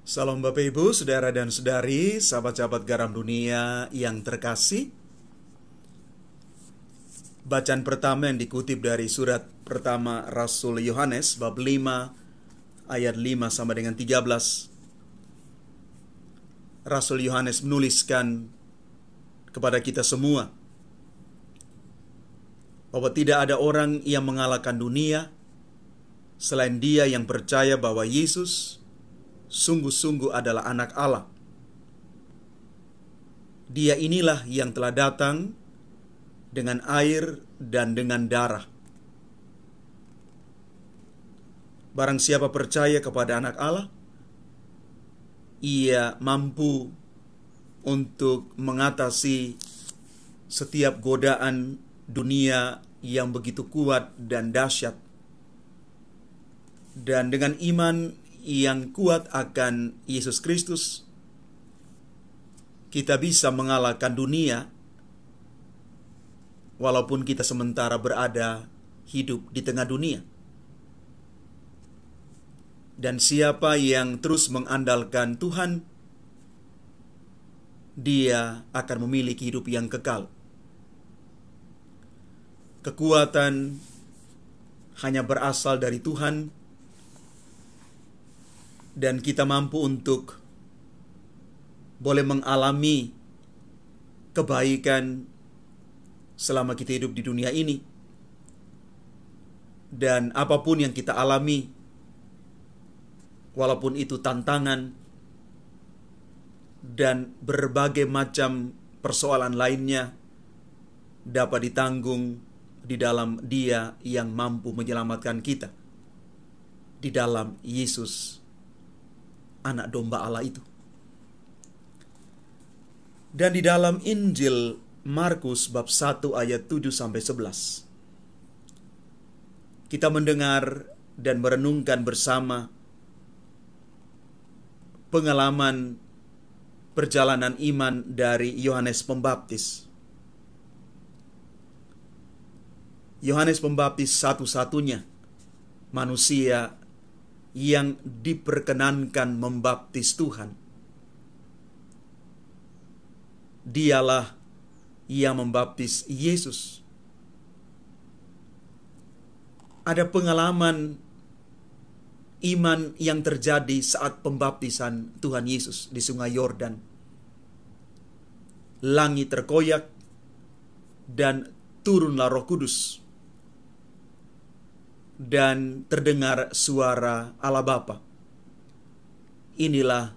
Salam Bapak Ibu, Saudara dan Saudari, sahabat-sahabat garam dunia yang terkasih. Bacaan pertama yang dikutip dari surat pertama Rasul Yohanes, bab 5, ayat 5 sampai dengan 13. Rasul Yohanes menuliskan kepada kita semua bahwa tidak ada orang yang mengalahkan dunia selain dia yang percaya bahwa Yesus sungguh-sungguh adalah anak Allah. Dia inilah yang telah datang dengan air dan dengan darah. Barang siapa percaya kepada anak Allah, ia mampu untuk mengatasi setiap godaan dunia yang begitu kuat dan dahsyat. Dan dengan iman yang kuat akan Yesus Kristus, kita bisa mengalahkan dunia walaupun kita sementara berada hidup di tengah dunia. Dan siapa yang terus mengandalkan Tuhan, dia akan memiliki hidup yang kekal. Kekuatan hanya berasal dari Tuhan, dan kita mampu untuk boleh mengalami kebaikan selama kita hidup di dunia ini. Dan apapun yang kita alami, walaupun itu tantangan dan berbagai macam persoalan lainnya, dapat ditanggung di dalam Dia yang mampu menyelamatkan kita, di dalam Yesus, anak domba Allah itu. Dan di dalam Injil Markus bab 1 ayat 7 sampai 11, kita mendengar dan merenungkan bersama pengalaman perjalanan iman dari Yohanes Pembaptis. Yohanes Pembaptis satu-satunya manusia yang diperkenankan membaptis Tuhan. Dialah yang membaptis Yesus. Ada pengalaman iman yang terjadi saat pembaptisan Tuhan Yesus di Sungai Yordan. Langit terkoyak dan turunlah Roh Kudus, dan terdengar suara Allah Bapa, "Inilah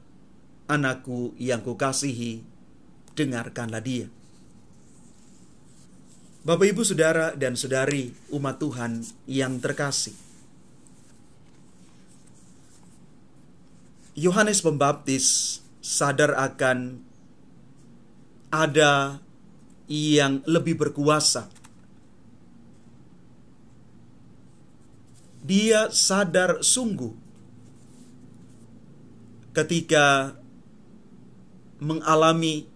anakku yang kukasihi, dengarkanlah dia." Bapak, Ibu, Saudara dan Saudari, umat Tuhan yang terkasih, Yohanes Pembaptis sadar akan ada yang lebih berkuasa. Dia sadar sungguh ketika mengalami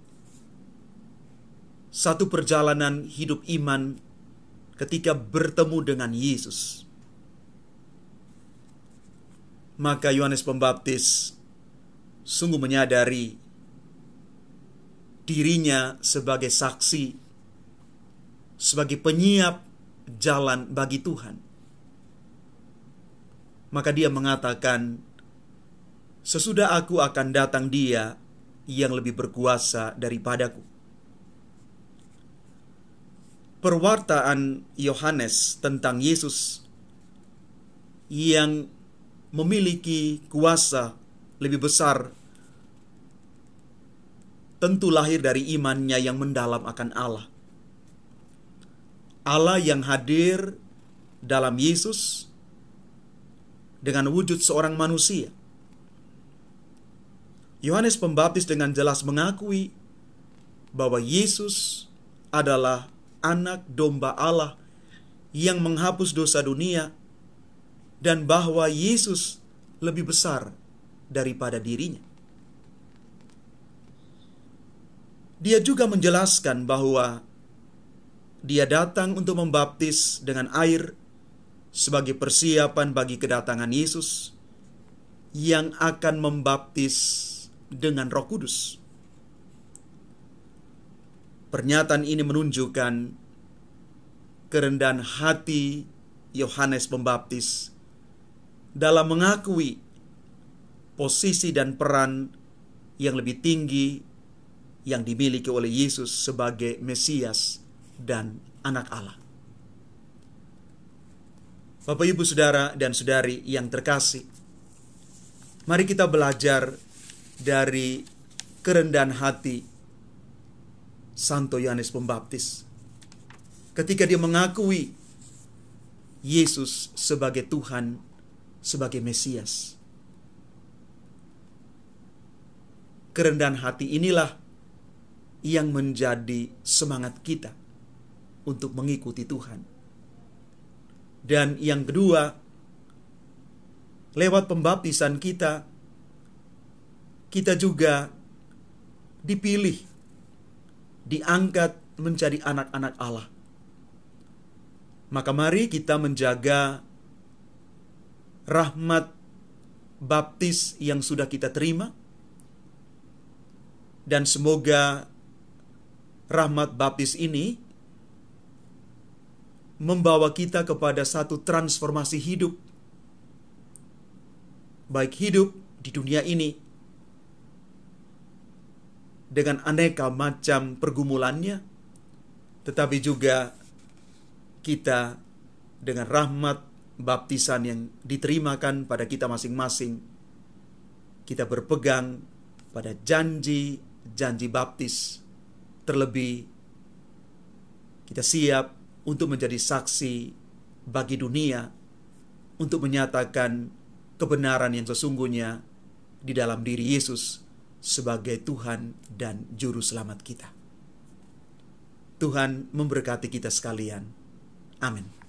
satu perjalanan hidup iman ketika bertemu dengan Yesus. Maka Yohanes Pembaptis sungguh menyadari dirinya sebagai saksi, sebagai penyiap jalan bagi Tuhan. Maka dia mengatakan, "Sesudah aku akan datang Dia yang lebih berkuasa daripadaku." Perwartaan Yohanes tentang Yesus yang memiliki kuasa lebih besar tentu lahir dari imannya yang mendalam akan Allah. Allah yang hadir dalam Yesus dengan wujud seorang manusia. Yohanes Pembaptis dengan jelas mengakui bahwa Yesus adalah anak domba Allah yang menghapus dosa dunia, dan bahwa Yesus lebih besar daripada dirinya. Dia juga menjelaskan bahwa Dia datang untuk membaptis dengan air sebagai persiapan bagi kedatangan Yesus, yang akan membaptis dengan Roh Kudus. Pernyataan ini menunjukkan kerendahan hati Yohanes Pembaptis dalam mengakui posisi dan peran yang lebih tinggi yang dimiliki oleh Yesus sebagai Mesias dan Anak Allah. Bapak, Ibu, Saudara, dan Saudari yang terkasih, mari kita belajar dari kerendahan hati Santo Yohanes Pembaptis ketika dia mengakui Yesus sebagai Tuhan, sebagai Mesias. Kerendahan hati inilah yang menjadi semangat kita untuk mengikuti Tuhan. Dan yang kedua, lewat pembaptisan kita juga dipilih, diangkat menjadi anak-anak Allah. Maka mari kita menjaga rahmat baptis yang sudah kita terima, dan semoga rahmat baptis ini membawa kita kepada satu transformasi hidup, baik hidup di dunia ini dengan aneka macam pergumulannya, tetapi juga kita dengan rahmat baptisan yang diterimakan pada kita masing-masing, kita berpegang pada janji baptis. Terlebih kita siap untuk menjadi saksi bagi dunia, untuk menyatakan kebenaran yang sesungguhnya di dalam diri Yesus sebagai Tuhan dan Juru Selamat kita. Tuhan memberkati kita sekalian. Amin.